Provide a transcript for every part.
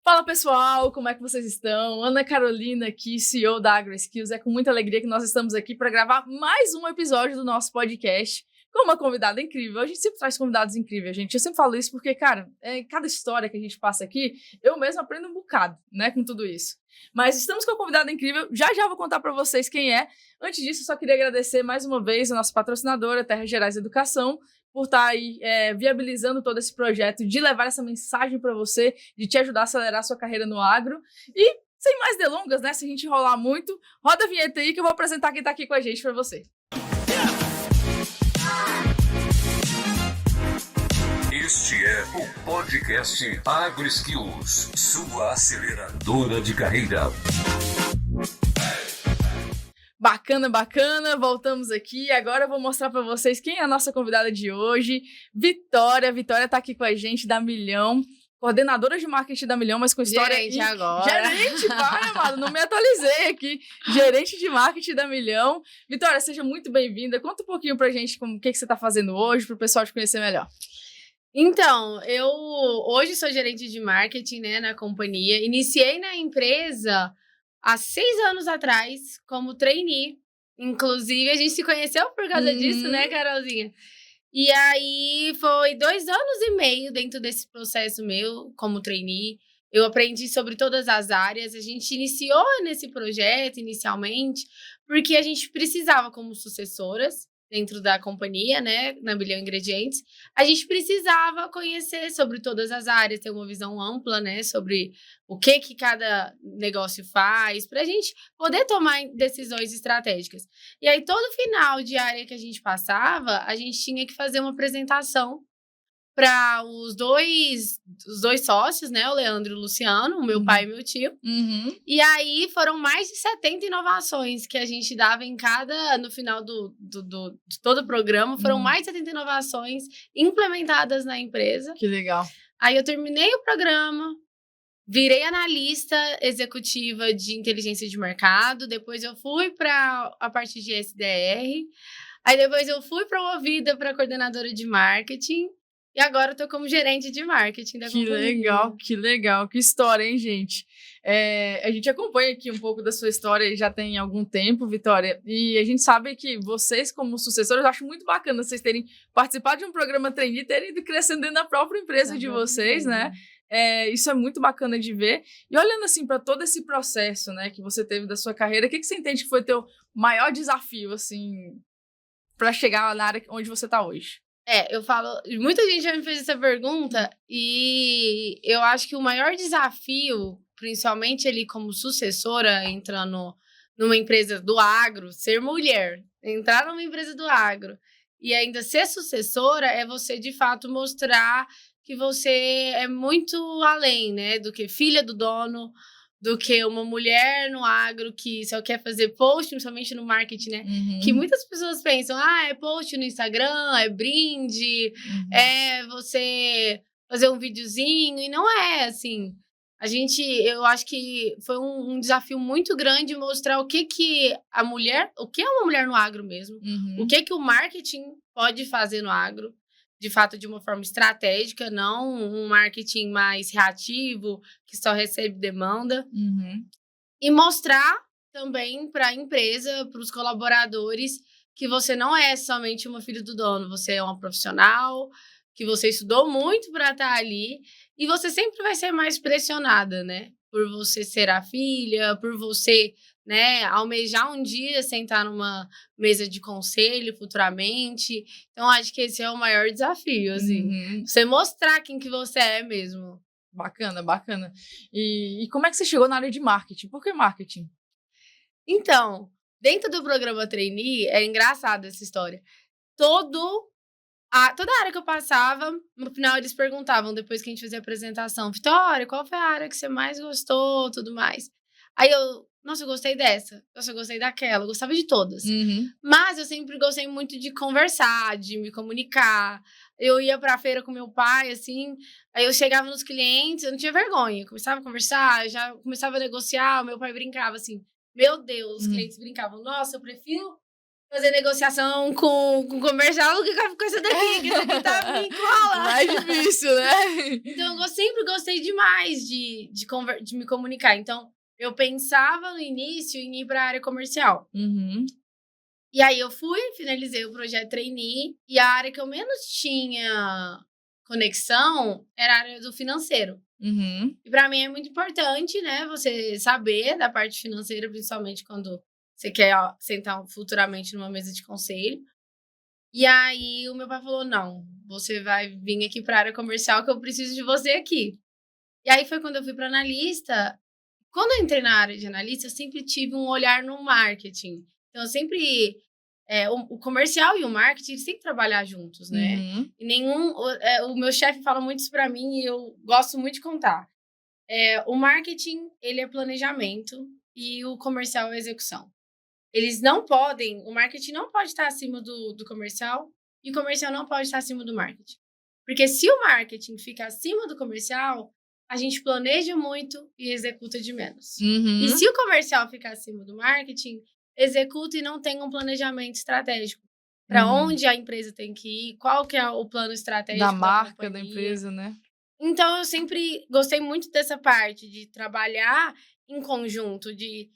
Fala pessoal, como é que vocês estão? Ana Carolina aqui, CEO da AgroSkills. É com muita alegria que nós estamos aqui para gravar mais um episódio do nosso podcast com uma convidada incrível. A gente sempre traz convidados incríveis, gente. Eu sempre falo isso porque, cara, cada história que a gente passa aqui, eu mesmo aprendo um bocado, né, com tudo isso. Mas estamos com uma convidada incrível, já vou contar para vocês quem é. Antes disso, eu só queria agradecer mais uma vez a nossa patrocinadora, Terra Gerais Educação, por estar aí viabilizando todo esse projeto, de levar essa mensagem para você, de te ajudar a acelerar a sua carreira no agro. E, sem mais delongas, né, se a gente enrolar muito, roda a vinheta aí que eu vou apresentar quem está aqui com a gente para você. Este é o podcast AgroSkills, sua aceleradora de carreira. Bacana, voltamos aqui. Agora eu vou mostrar para vocês quem é a nossa convidada de hoje, Vitória. Vitória tá aqui com a gente da Milhão, coordenadora de marketing da Milhão, mas com história... Gerente agora. Gerente, vai, amado, não me atualizei aqui. Gerente de marketing da Milhão. Vitória, seja muito bem-vinda. Conta um pouquinho pra gente o que você tá fazendo hoje, pro pessoal te conhecer melhor. Então, eu hoje sou gerente de marketing, né, na companhia. Iniciei na empresa há 6 anos atrás, como trainee. Inclusive, a gente se conheceu por causa disso, né, Carolzinha? E aí, foi 2 anos e meio dentro desse processo meu, como trainee. Eu aprendi sobre todas as áreas. A gente iniciou nesse projeto, inicialmente, porque a gente precisava, como sucessoras, dentro da companhia, né, na Milhão Ingredientes, a gente precisava conhecer sobre todas as áreas, ter uma visão ampla, né, sobre o que cada negócio faz, para a gente poder tomar decisões estratégicas. E aí, todo final de área que a gente passava, a gente tinha que fazer uma apresentação para os dois sócios, né, o Leandro e o Luciano, o meu pai e meu tio. E aí foram mais de 70 inovações que a gente dava no final de todo o programa, foram mais de 70 inovações implementadas na empresa. Que legal. Aí eu terminei o programa, virei analista executiva de inteligência de mercado, depois eu fui para a parte de SDR, aí depois eu fui promovida para coordenadora de marketing. E agora eu tô como gerente de marketing da companhia. Que legal. Que história, hein, gente? A gente acompanha aqui um pouco da sua história já tem algum tempo, Vitória. E a gente sabe que vocês, como sucessores, eu acho muito bacana vocês terem participado de um programa trainee e terem ido crescendo dentro da própria empresa de vocês, né? Isso é muito bacana de ver. E olhando assim para todo esse processo, né, que você teve da sua carreira, o que você entende que foi teu maior desafio, assim, para chegar na área onde você tá hoje? Eu falo, muita gente já me fez essa pergunta e eu acho que o maior desafio, principalmente ali como sucessora, entrando numa empresa do agro, ser mulher, entrar numa empresa do agro e ainda ser sucessora é você, de fato, mostrar que você é muito além, né, do que filha do dono, do que uma mulher no agro que só quer fazer post, principalmente no marketing, né? Que muitas pessoas pensam, é post no Instagram, é brinde, é você fazer um videozinho, e não é assim. Eu acho que foi um desafio muito grande mostrar o que é uma mulher no agro mesmo, o que o marketing pode fazer no agro, de fato, de uma forma estratégica, não um marketing mais reativo, que só recebe demanda. E mostrar também para a empresa, para os colaboradores, que você não é somente uma filha do dono, você é uma profissional, que você estudou muito para estar ali, e você sempre vai ser mais pressionada, né? Por você ser a filha, por você, né, almejar um dia sentar numa mesa de conselho futuramente. Então, acho que esse é o maior desafio, assim. Você mostrar quem que você é mesmo. Bacana. E como é que você chegou na área de marketing? Por que marketing? Então, dentro do programa trainee, é engraçada essa história. Toda área que eu passava, no final eles perguntavam, depois que a gente fazia a apresentação, Vitória, qual foi a área que você mais gostou, tudo mais. Aí eu gostei dessa, eu gostei daquela, eu gostava de todas. Mas eu sempre gostei muito de conversar, de me comunicar. Eu ia pra feira com meu pai, assim, aí eu chegava nos clientes, eu não tinha vergonha, começava a conversar, eu já começava a negociar, o meu pai brincava assim, meu Deus, os clientes brincavam, nossa, eu prefiro fazer negociação com o comercial do que com essa daqui, que essa aqui tá me cola. Mais difícil, né? Então, eu sempre gostei demais de me comunicar. Então, eu pensava no início em ir para a área comercial. Uhum. E aí, eu finalizei o projeto trainee, e a área que eu menos tinha conexão era a área do financeiro. Uhum. E para mim é muito importante, né, você saber da parte financeira, principalmente quando você quer sentar futuramente numa mesa de conselho. E aí, o meu pai falou, não, você vai vir aqui para a área comercial que eu preciso de você aqui. E aí, foi quando eu fui para analista. Quando eu entrei na área de analista, eu sempre tive um olhar no marketing. Então, eu sempre... o comercial e o marketing, eles têm que trabalhar juntos, né? Uhum. E o meu chefe fala muito isso para mim e eu gosto muito de contar. O marketing, ele é planejamento e o comercial é execução. Eles não podem... O marketing não pode estar acima do comercial e o comercial não pode estar acima do marketing. Porque se o marketing fica acima do comercial, a gente planeja muito e executa de menos. Uhum. E se o comercial ficar acima do marketing, executa e não tem um planejamento estratégico. Para onde a empresa tem que ir, qual que é o plano estratégico da marca, companhia. da empresa, né? Então, eu sempre gostei muito dessa parte de trabalhar em conjunto, de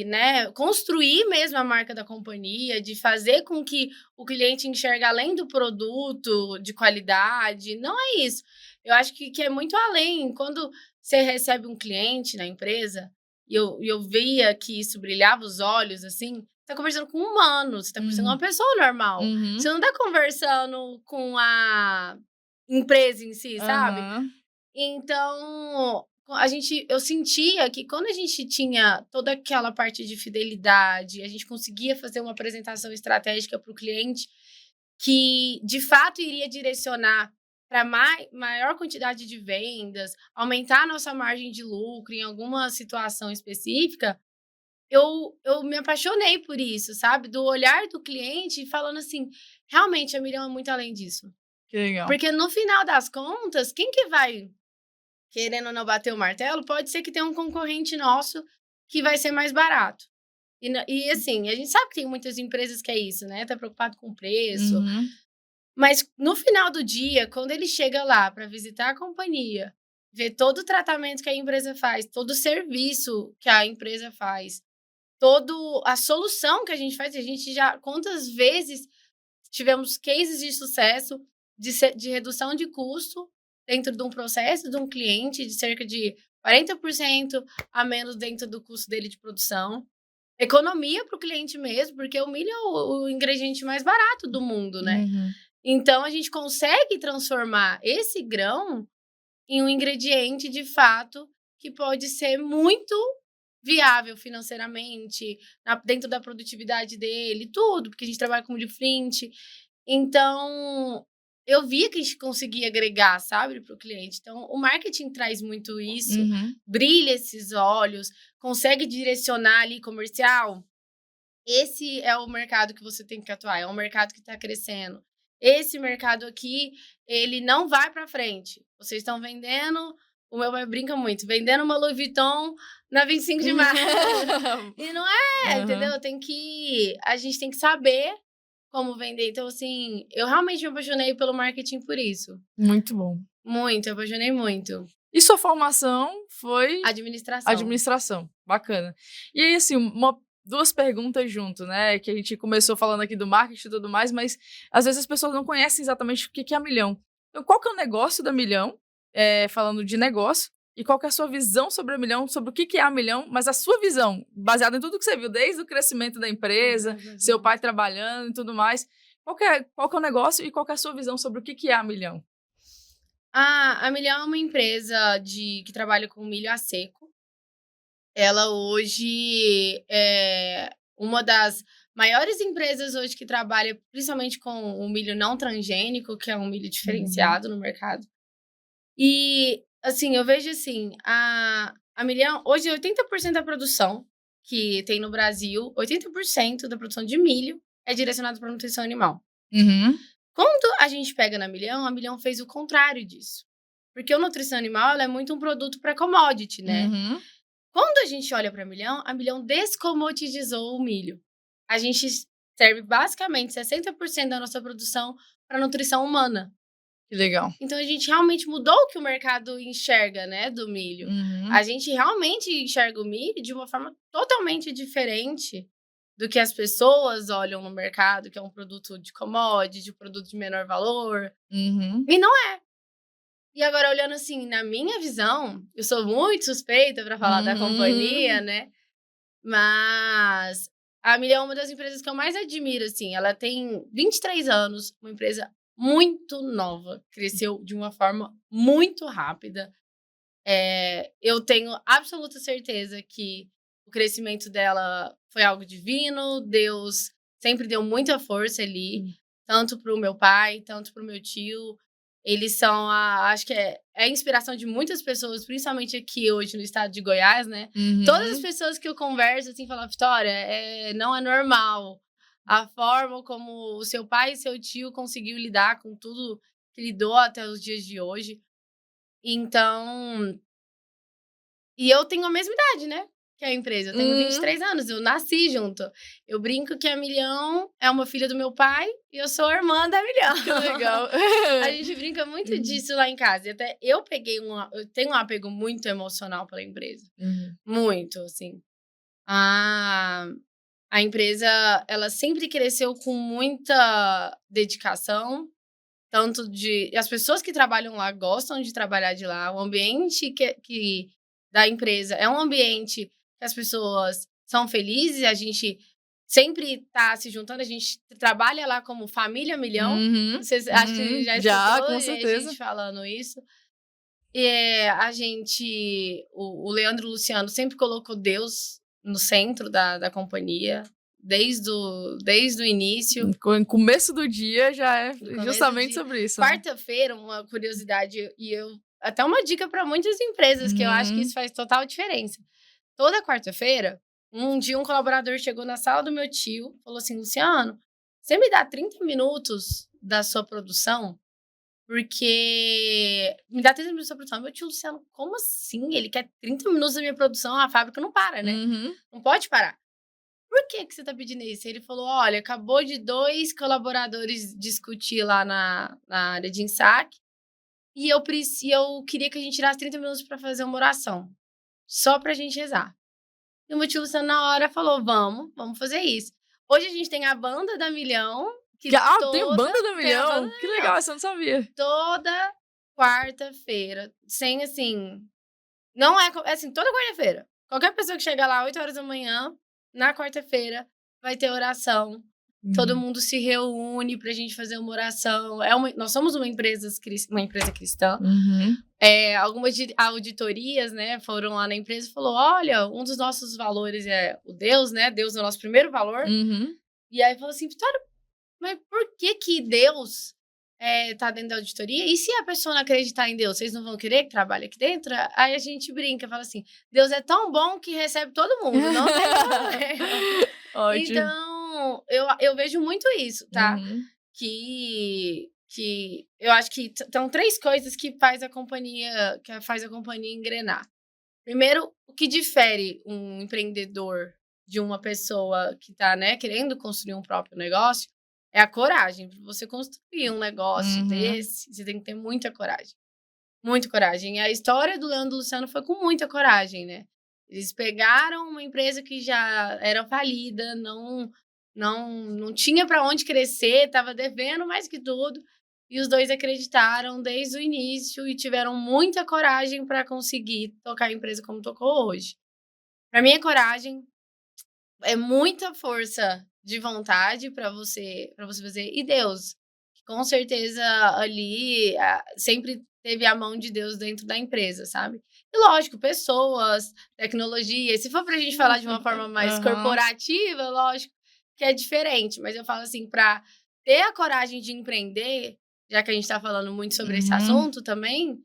né, construir mesmo a marca da companhia, de fazer com que o cliente enxergue além do produto de qualidade. Não é isso. Eu acho que é muito além. Quando você recebe um cliente na empresa, e eu via que isso brilhava os olhos, assim, você tá conversando com um humano, você tá conversando com uma pessoa normal. Uhum. Você não tá conversando com a empresa em si, sabe? Uhum. Então, eu sentia que quando a gente tinha toda aquela parte de fidelidade, a gente conseguia fazer uma apresentação estratégica para o cliente que, de fato, iria direcionar para maior quantidade de vendas, aumentar a nossa margem de lucro em alguma situação específica, eu me apaixonei por isso, sabe? Do olhar do cliente falando assim, realmente a Miriam é muito além disso. Que legal. Porque no final das contas, quem que vai, querendo ou não bater o martelo, pode ser que tenha um concorrente nosso que vai ser mais barato. E assim, a gente sabe que tem muitas empresas que é isso, né? Tá preocupado com o preço. Uhum. Mas no final do dia, quando ele chega lá para visitar a companhia, ver todo o tratamento que a empresa faz, todo o serviço que a empresa faz, toda a solução que a gente já... Quantas vezes tivemos cases de sucesso de redução de custo dentro de um processo de um cliente de cerca de 40% a menos dentro do custo dele de produção. Economia para o cliente mesmo, porque o milho é o ingrediente mais barato do mundo, né? Uhum. Então, a gente consegue transformar esse grão em um ingrediente, de fato, que pode ser muito viável financeiramente, dentro da produtividade dele, tudo, porque a gente trabalha com milho flint. Então, eu via que a gente conseguia agregar, sabe, para o cliente. Então, o marketing traz muito isso, brilha esses olhos, consegue direcionar ali comercial. Esse é o mercado que você tem que atuar, é um mercado que está crescendo. Esse mercado aqui, ele não vai para frente. Vocês estão vendendo, o meu pai brinca muito, vendendo uma Louis Vuitton na 25 de março. E não é, entendeu? A gente tem que saber como vender. Então, assim, eu realmente me apaixonei pelo marketing por isso. Muito bom. Muito, eu apaixonei muito. E sua formação foi? Administração. Administração, bacana. E aí, assim, duas perguntas junto, né? Que a gente começou falando aqui do marketing e tudo mais, mas às vezes as pessoas não conhecem exatamente o que é a Milhão. Então, qual que é o negócio da Milhão? Falando de negócio. E qual que é a sua visão sobre a Milhão, sobre o que é a Milhão, mas a sua visão, baseada em tudo que você viu, desde o crescimento da empresa, seu pai trabalhando e tudo mais. Qual que é o negócio e qual que é a sua visão sobre o que é a Milhão? A Milhão é uma empresa que trabalha com milho a seco. Ela hoje é uma das maiores empresas hoje que trabalha principalmente com o milho não transgênico, que é um milho diferenciado no mercado. E, assim, eu vejo assim, a Milhão, hoje 80% da produção que tem no Brasil, 80% da produção de milho é direcionada para nutrição animal. Quando a gente pega a Milhão fez o contrário disso. Porque a nutrição animal ela é muito um produto para commodity, né? Quando a gente olha para a Milhão descomoditizou o milho. A gente serve basicamente 60% da nossa produção para nutrição humana. Que legal. Então, a gente realmente mudou o que o mercado enxerga, né, do milho. A gente realmente enxerga o milho de uma forma totalmente diferente do que as pessoas olham no mercado, que é um produto de commodity, um produto de menor valor. E não é. E agora, olhando assim, na minha visão, eu sou muito suspeita para falar da companhia, né? Mas a Milha é uma das empresas que eu mais admiro, assim. Ela tem 23 anos, uma empresa muito nova, cresceu de uma forma muito rápida. Eu tenho absoluta certeza que o crescimento dela foi algo divino, Deus sempre deu muita força ali, tanto para o meu pai, tanto para o meu tio. Eles são, acho que é a inspiração de muitas pessoas, principalmente aqui hoje no estado de Goiás, né? Todas as pessoas que eu converso, assim, falam, Vitória, não é normal a forma como o seu pai e seu tio conseguiu lidar com tudo que lidou até os dias de hoje. Então, e eu tenho a mesma idade, né? Que a empresa. Eu tenho 23 anos, eu nasci junto. Eu brinco que a Milhão é uma filha do meu pai e eu sou a irmã da Milhão. Que legal. A gente brinca muito disso lá em casa. E até eu tenho um apego muito emocional pela empresa. Muito, assim. A empresa, ela sempre cresceu com muita dedicação. Tanto de... As pessoas que trabalham lá gostam de trabalhar de lá. O ambiente da empresa é um ambiente que as pessoas são felizes, a gente sempre tá se juntando, a gente trabalha lá como família Milhão. Vocês acho que já escutou, com certeza. A gente falando isso. O Leandro Luciano sempre colocou Deus no centro da companhia, desde o início. No começo do dia já é justamente sobre isso. Quarta-feira, uma curiosidade, até uma dica para muitas empresas, que eu acho que isso faz total diferença. Toda quarta-feira, um dia um colaborador chegou na sala do meu tio, falou assim, Luciano, você me dá 30 minutos da sua produção? Porque me dá 30 minutos da sua produção. Meu tio, Luciano, como assim? Ele quer 30 minutos da minha produção? A fábrica não para, né? Não pode parar. Por que você tá pedindo isso? Ele falou, olha, acabou de 2 colaboradores discutir lá na área de ensaque e eu queria que a gente tirasse 30 minutos para fazer uma oração. Só pra gente rezar. E o meu tio Luciano, na hora, falou, vamos fazer isso. Hoje a gente tem a banda da Milhão. Tem a banda da Milhão? Que legal, essa eu não sabia. Toda quarta-feira, sem assim... Não é assim, toda quarta-feira. Qualquer pessoa que chega lá 8 horas da manhã, na quarta-feira, vai ter oração. Todo mundo se reúne pra gente fazer uma oração. Nós somos uma empresa cristã. Algumas auditorias, né, foram lá na empresa e falou, olha, um dos nossos valores é o Deus, né? Deus é o nosso primeiro valor. E aí falou assim, Vitória, mas por que Deus tá dentro da auditoria? E se a pessoa não acreditar em Deus, vocês não vão querer que trabalhe aqui dentro? Aí a gente brinca, fala assim, Deus é tão bom que recebe todo mundo, não tem problema. Ótimo. Então, eu vejo muito isso, tá? Que eu acho que são 3 coisas que faz a companhia engrenar. Primeiro, o que difere um empreendedor de uma pessoa que tá, né, querendo construir um próprio negócio é a coragem. Para você construir um negócio desse, você tem que ter muita coragem. Muita coragem. E a história do Leandro Luciano foi com muita coragem, né? Eles pegaram uma empresa que já era falida, não tinha para onde crescer, estava devendo mais que tudo. E os 2 acreditaram desde o início e tiveram muita coragem para conseguir tocar a empresa como tocou hoje. Para mim, a coragem é muita força de vontade para você fazer. E Deus, com certeza ali sempre teve a mão de Deus dentro da empresa, sabe? E lógico, pessoas, tecnologia. E se for pra gente falar de uma forma mais corporativa, lógico que é diferente. Mas eu falo assim, para ter a coragem de empreender, já que a gente tá falando muito sobre esse assunto também,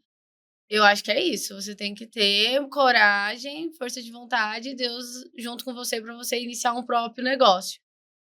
eu acho que é isso. Você tem que ter coragem, força de vontade e Deus junto com você para você iniciar um próprio negócio.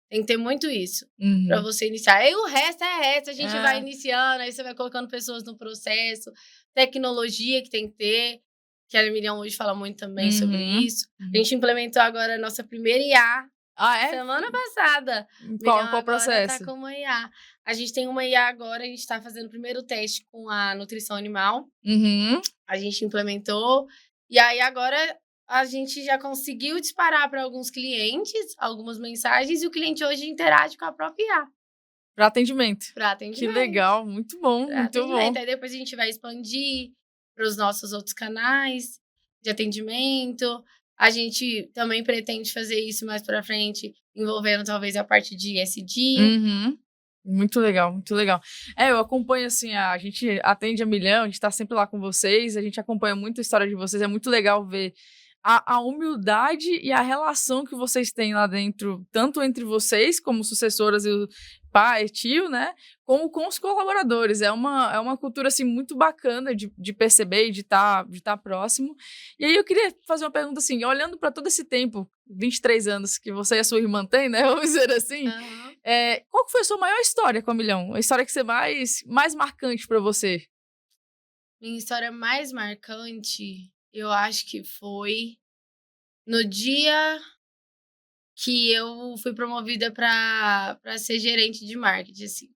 Tem que ter muito isso para você iniciar. Aí o resto a gente vai iniciando, aí você vai colocando pessoas no processo, tecnologia que tem que ter, que a Milhão hoje fala muito também sobre isso. A gente implementou agora a nossa primeira IA Ah, é? Semana passada. Qual Agora processo? tá com uma IA. A gente tem uma IA agora, a gente tá fazendo o primeiro teste com a nutrição animal. Uhum. A gente implementou. E aí agora a gente já conseguiu disparar para alguns clientes algumas mensagens e o cliente hoje interage com a própria IA. Para atendimento. Para Que atendimento. legal, muito bom, Pra muito atendimento. bom. Aí depois a gente vai expandir para os nossos outros canais de atendimento. A gente também pretende fazer isso mais para frente, envolvendo talvez a parte de SD. Uhum. Muito legal, muito legal. Eu acompanho, assim, a gente atende a milhão, a gente tá sempre lá com vocês, a gente acompanha muito a história de vocês, é muito legal ver a humildade e a relação que vocês têm lá dentro, tanto entre vocês, como sucessoras e o pai, tio, né, como com os colaboradores. É uma cultura, assim, muito bacana de perceber e de tá próximo. E aí eu queria fazer uma pergunta, assim, olhando para todo esse tempo, 23 anos que você e a sua irmã têm, né, vamos dizer assim, Aham. qual que foi a sua maior história com a Milhão? A história que você mais marcante para você? Minha história mais marcante, eu acho que foi no dia que eu fui promovida para ser gerente de marketing, assim.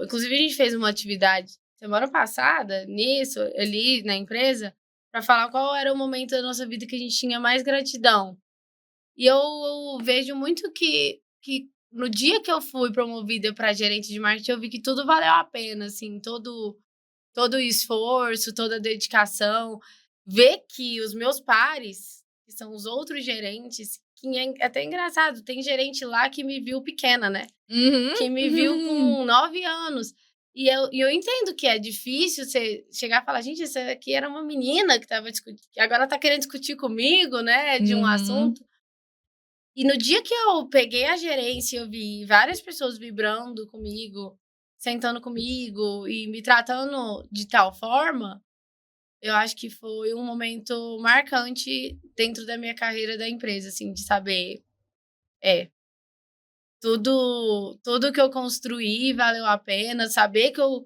Inclusive, a gente fez uma atividade semana passada, nisso, ali na empresa, para falar qual era o momento da nossa vida que a gente tinha mais gratidão. E eu vejo muito que no dia que eu fui promovida para gerente de marketing, eu vi que tudo valeu a pena, assim, todo o esforço, toda a dedicação. Ver que os meus pares, que são os outros gerentes, que é até engraçado, tem gerente lá que me viu pequena, né? Uhum. Que me viu com 9 anos. E eu entendo que é difícil você chegar e falar, gente, essa aqui era uma menina que estava discutindo, que agora tá querendo discutir comigo, né, de um Uhum. assunto. E no dia que eu peguei a gerência, eu vi várias pessoas vibrando comigo, sentando comigo e me tratando de tal forma, eu acho que foi um momento marcante dentro da minha carreira da empresa, assim, de saber, é, tudo que eu construí valeu a pena, saber que eu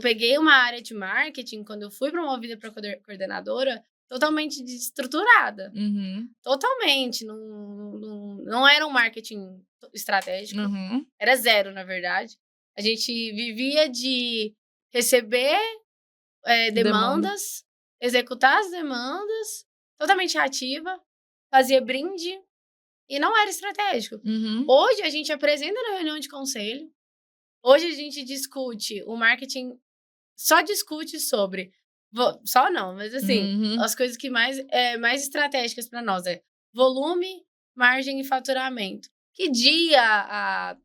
peguei uma área de marketing, quando eu fui promovida para coordenadora, totalmente desestruturada. Uhum. Totalmente, não era um marketing estratégico, Uhum. era zero, na verdade. A gente vivia de receber, Demanda. demandas, executar as demandas, totalmente ativa, fazia brinde e não era estratégico. Uhum. Hoje a gente apresenta na reunião de conselho, hoje a gente discute o marketing, só discute sobre só não, mas assim, Uhum. as coisas que mais estratégicas para nós é volume, margem e faturamento. Que dia, há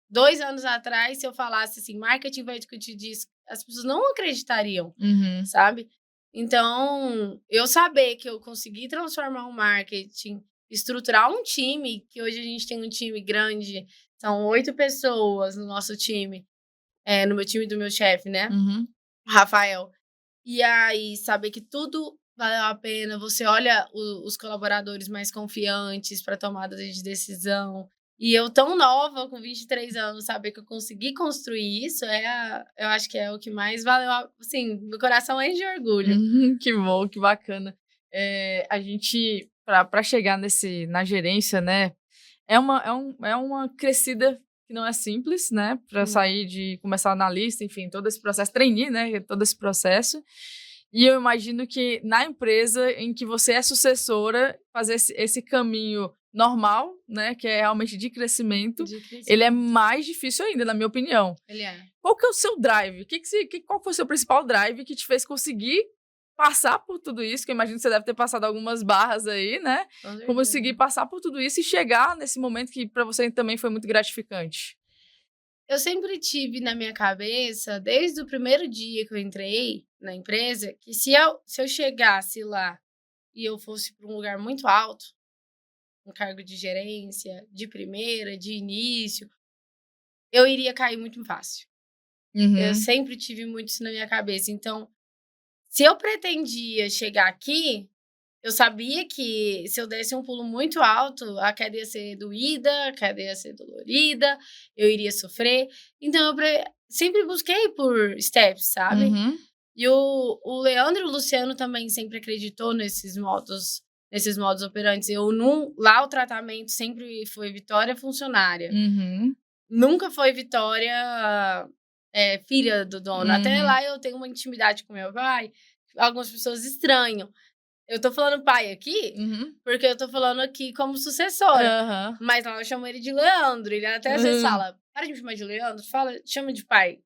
2 anos atrás, se eu falasse assim: "Marketing vai discutir disso", as pessoas não acreditariam, Uhum. sabe. Então, eu saber que eu consegui transformar o marketing, estruturar um time, que hoje a gente tem um time grande, são 8 pessoas no nosso time, no meu time do meu chefe, né, Uhum. Rafael. E aí, saber que tudo valeu a pena, você olha os colaboradores mais confiantes para tomada de decisão. E eu tão nova, com 23 anos, saber que eu consegui construir isso, eu acho que é o que mais valeu assim, meu coração enche de orgulho. Uhum. Que bom, que bacana. A gente, para chegar na gerência, né, é uma crescida que não é simples, né, para Não. sair de começar analista, enfim, todo esse processo, trainee, né, todo esse processo. E eu imagino que na empresa em que você é sucessora, fazer esse caminho normal, né, que é realmente de crescimento, De ele é crescimento. mais difícil ainda, na minha opinião. Ele é. Qual que é o seu drive? Qual foi o seu principal drive que te fez conseguir passar por tudo isso? Que eu imagino que você deve ter passado algumas barras aí, né? Com Conseguir certeza. passar por tudo isso e chegar nesse momento que para você também foi muito gratificante. Eu sempre tive na minha cabeça, desde o primeiro dia que eu entrei na empresa, que se eu chegasse lá e eu fosse para um lugar muito alto, um cargo de gerência, de primeira, de início, eu iria cair muito fácil. Eu Uhum. sempre tive muito isso na minha cabeça. Então, se eu pretendia chegar aqui, eu sabia que se eu desse um pulo muito alto, a queda ia ser doída, a queda ia ser dolorida, eu iria sofrer. Então, sempre busquei por steps, sabe? Uhum. E o Leandro e o Luciano também sempre acreditou nesses modos nesses modos operantes. Lá o tratamento sempre foi Vitória funcionária. Nunca foi Vitória filha do dono. Até lá eu tenho uma intimidade com meu pai. Algumas pessoas estranham. Eu tô falando pai aqui, porque eu tô falando aqui como sucessora. Mas lá eu chamo ele de Leandro. Ele até às vezes fala, para de me chamar de Leandro, chama de pai.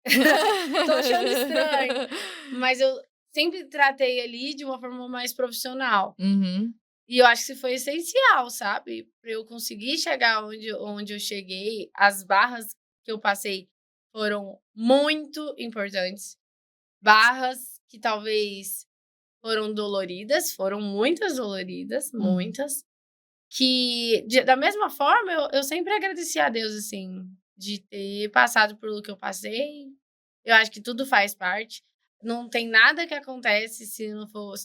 Tô achando estranho. Mas eu sempre tratei ali de uma forma mais profissional. E eu acho que isso foi essencial, sabe? Pra eu conseguir chegar onde eu cheguei. As barras que eu passei foram muito importantes. Barras que talvez foram doloridas, foram muitas doloridas, muitas. Que, da mesma forma, eu sempre agradeci a Deus, assim, de ter passado por o que eu passei. Eu acho que tudo faz parte. Não tem nada que acontece se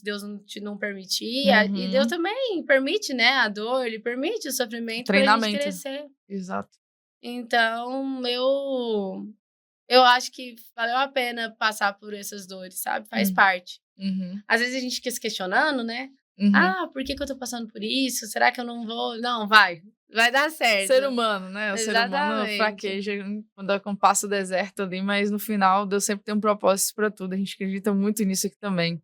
Deus não permitir. E Deus também permite, né, a dor, ele permite o sofrimento pra gente crescer. Exato. Então, eu acho que valeu a pena passar por essas dores, sabe? Faz parte. Às vezes a gente fica se questionando, né? Por que eu tô passando por isso? Será que eu não vou? Não, vai dar certo. Ser humano, né? O ser humano fraqueja quando passa o deserto ali, mas no final Deus sempre tem um propósito para tudo. A gente acredita muito nisso aqui também.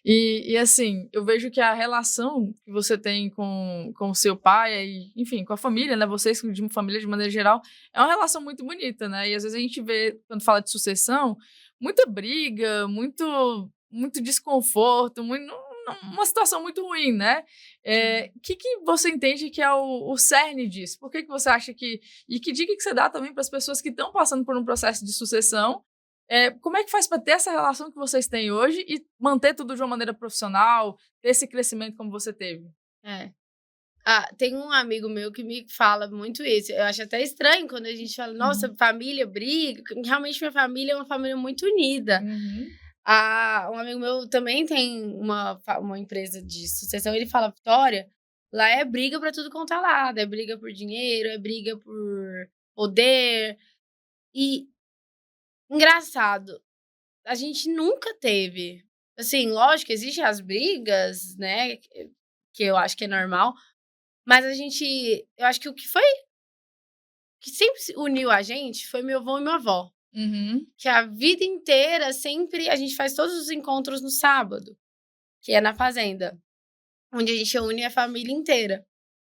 E assim, eu vejo que a relação que você tem com o seu pai e, enfim, com a família, né? Vocês de uma família de maneira geral, é uma relação muito bonita, né? E às vezes a gente vê, quando fala de sucessão, muita briga, muito desconforto, uma situação muito ruim, né? O que você entende que é o cerne disso? Por que você acha que... E que dica que você dá também para as pessoas que estão passando por um processo de sucessão? Como é que faz para ter essa relação que vocês têm hoje e manter tudo de uma maneira profissional, ter esse crescimento como você teve? Tem um amigo meu que me fala muito isso. Eu acho até estranho quando a gente fala, nossa, família briga. Realmente minha família é uma família muito unida. Um amigo meu também tem uma empresa de sucessão. Ele fala, Vitória, lá é briga pra tudo quanto é lado. É briga por dinheiro, é briga por poder. E, engraçado, a gente nunca teve. Assim, lógico, existem as brigas, né? Que eu acho que é normal. Mas eu acho que o que sempre uniu a gente foi meu avô e minha avó. Que a vida inteira, sempre, a gente faz todos os encontros no sábado, que é na fazenda, onde a gente une a família inteira.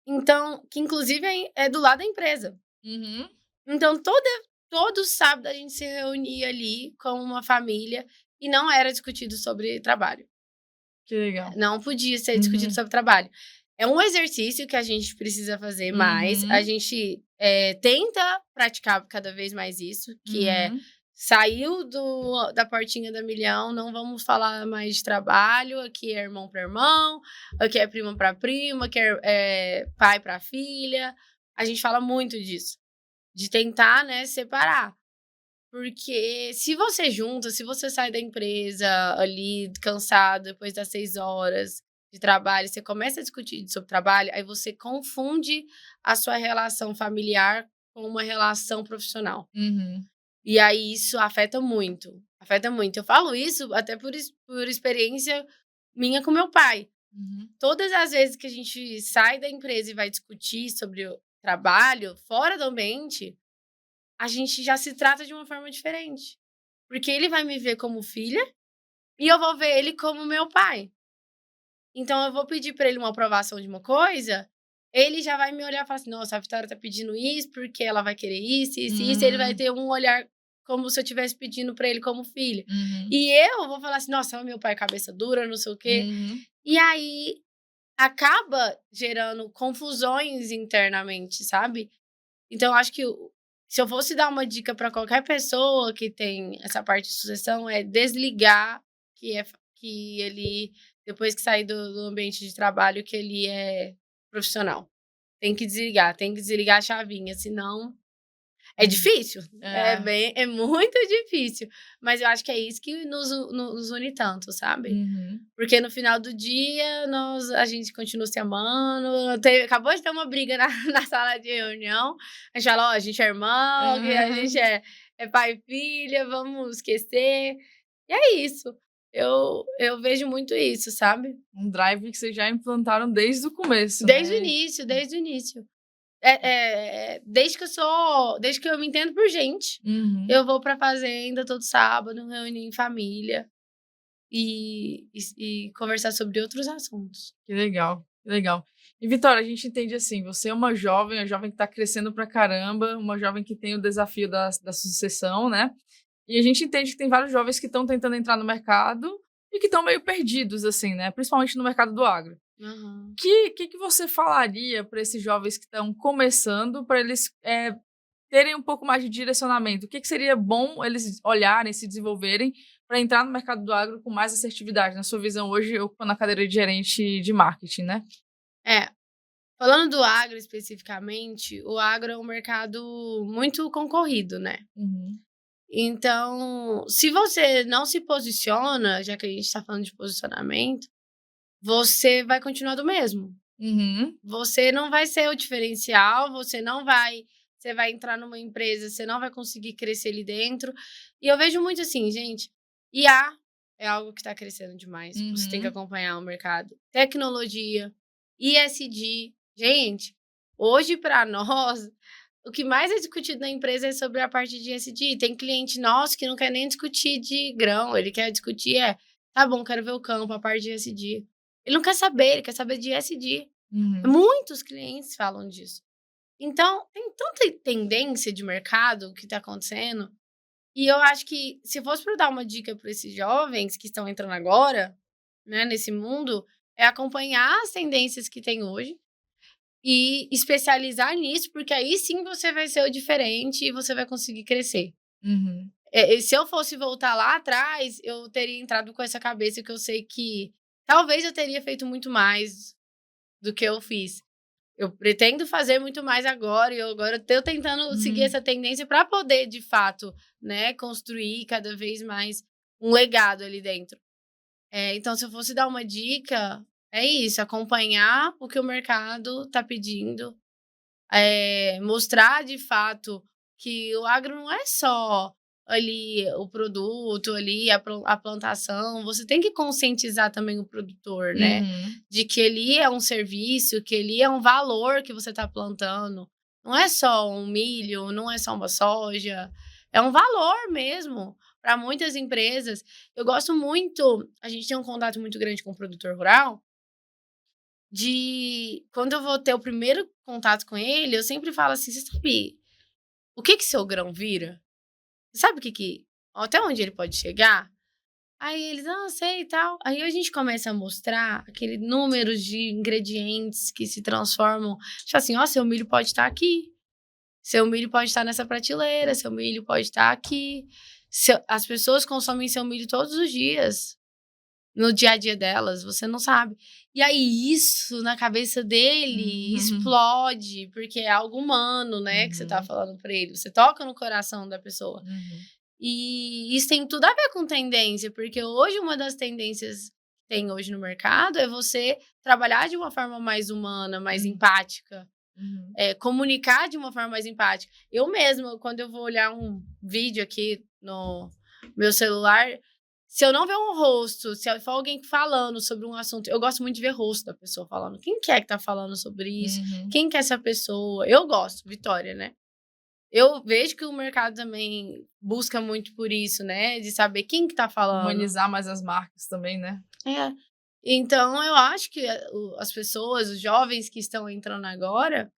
Então, que inclusive é do lado da empresa. Então, todo sábado a gente se reunia ali com uma família e não era discutido sobre trabalho. Que legal. Não podia ser discutido sobre trabalho. É um exercício que a gente precisa fazer mais. A gente tenta praticar cada vez mais isso, que saiu da portinha da milhão, não vamos falar mais de trabalho, aqui é irmão para irmão, aqui é prima para prima, aqui é pai para filha. A gente fala muito disso, de tentar, né, separar. Porque se você sai da empresa ali, cansado, depois das 6 horas de trabalho, você começa a discutir sobre trabalho, aí você confunde a sua relação familiar com uma relação profissional. E aí isso afeta muito. Eu falo isso até por experiência minha com meu pai. Todas as vezes que a gente sai da empresa e vai discutir sobre o trabalho, fora do ambiente, a gente já se trata de uma forma diferente. Porque ele vai me ver como filha e eu vou ver ele como meu pai. Então, eu vou pedir para ele uma aprovação de uma coisa, ele já vai me olhar e falar assim, nossa, a Vitória tá pedindo isso porque ela vai querer isso, isso, isso. Ele vai ter um olhar como se eu estivesse pedindo para ele como filho. E eu vou falar assim, nossa, meu pai é cabeça dura, não sei o quê. E aí, acaba gerando confusões internamente, sabe? Então, eu acho que se eu fosse dar uma dica para qualquer pessoa que tem essa parte de sucessão, é desligar que ele, depois que sair do ambiente de trabalho, que ele é profissional. Tem que desligar a chavinha, senão é difícil. É muito difícil. Mas eu acho que é isso que nos une tanto, sabe? Porque no final do dia, a gente continua se amando. Acabou de ter uma briga na sala de reunião. A gente fala, a gente é irmão, a gente é pai e filha, vamos esquecer. E é isso. Eu vejo muito isso, sabe? Um drive que vocês já implantaram desde o começo, Desde né? o início, desde o início. Desde que eu me entendo por gente, Uhum. eu vou pra fazenda todo sábado, reunir em família e conversar sobre outros assuntos. Que legal, que legal. E Vitória, a gente entende assim, você é uma jovem que tá crescendo pra caramba, uma jovem que tem o desafio da sucessão, né? E a gente entende que tem vários jovens que estão tentando entrar no mercado e que estão meio perdidos, assim, né? Principalmente no mercado do agro. Uhum. Que você falaria para esses jovens que estão começando, para eles terem um pouco mais de direcionamento? O que seria bom eles olharem, se desenvolverem para entrar no mercado do agro com mais assertividade, na sua visão hoje, ocupando a cadeira de gerente de marketing, né? Falando do agro especificamente, o agro é um mercado muito concorrido, né? Uhum. Então, se você não se posiciona, já que a gente está falando de posicionamento, você vai continuar do mesmo. Uhum. Você não vai ser o diferencial, você vai entrar numa empresa, você não vai conseguir crescer ali dentro. E eu vejo muito assim, gente, IA é algo que está crescendo demais. Você tem que acompanhar o mercado. Tecnologia, ESG. Gente, hoje para nós, o que mais é discutido na empresa é sobre a parte de ESG. Tem cliente nosso que não quer nem discutir de grão, ele quer discutir tá bom, quero ver o campo, a parte de ESG. Ele não quer saber, ele quer saber de ESG. Uhum. Muitos clientes falam disso. Então, tem tanta tendência de mercado que está acontecendo. E eu acho que, se fosse para dar uma dica para esses jovens que estão entrando agora, né, nesse mundo, é acompanhar as tendências que tem hoje e especializar nisso, porque aí sim você vai ser o diferente e você vai conseguir crescer. Uhum. E se eu fosse voltar lá atrás, eu teria entrado com essa cabeça que eu sei que talvez eu teria feito muito mais do que eu fiz. Eu pretendo fazer muito mais agora, e agora estou tentando seguir essa tendência para poder, de fato, né, construir cada vez mais um legado ali dentro. Então, se eu fosse dar uma dica, é isso, acompanhar o que o mercado está pedindo, mostrar, de fato, que o agro não é só ali o produto, ali a plantação, você tem que conscientizar também o produtor, né? De que ali é um serviço, que ali é um valor que você está plantando. Não é só um milho, não é só uma soja, é um valor mesmo para muitas empresas. Eu gosto muito, a gente tem um contato muito grande com o produtor rural, quando eu vou ter o primeiro contato com ele, eu sempre falo assim, você sabe o que seu grão vira? Sabe até onde ele pode chegar? Aí eles, sei e tal. Aí a gente começa a mostrar aquele número de ingredientes que se transformam. Tipo assim, seu milho pode estar aqui. Seu milho pode estar nessa prateleira. Seu milho pode estar aqui. As pessoas consomem seu milho todos os dias. No dia a dia delas, você não sabe. E aí isso na cabeça dele explode, porque é algo humano, né, que você tá falando pra ele. Você toca no coração da pessoa. E isso tem tudo a ver com tendência, porque hoje uma das tendências que tem hoje no mercado é você trabalhar de uma forma mais humana, mais empática. Comunicar de uma forma mais empática. Eu mesma, quando eu vou olhar um vídeo aqui no meu celular, se eu não ver um rosto, se for alguém falando sobre um assunto, eu gosto muito de ver o rosto da pessoa falando. Quem que é que tá falando sobre isso? Quem que é essa pessoa? Eu gosto, Vitória, né? Eu vejo que o mercado também busca muito por isso, né? De saber quem que tá falando. Humanizar mais as marcas também, né? Então, eu acho que as pessoas, os jovens que estão entrando agora,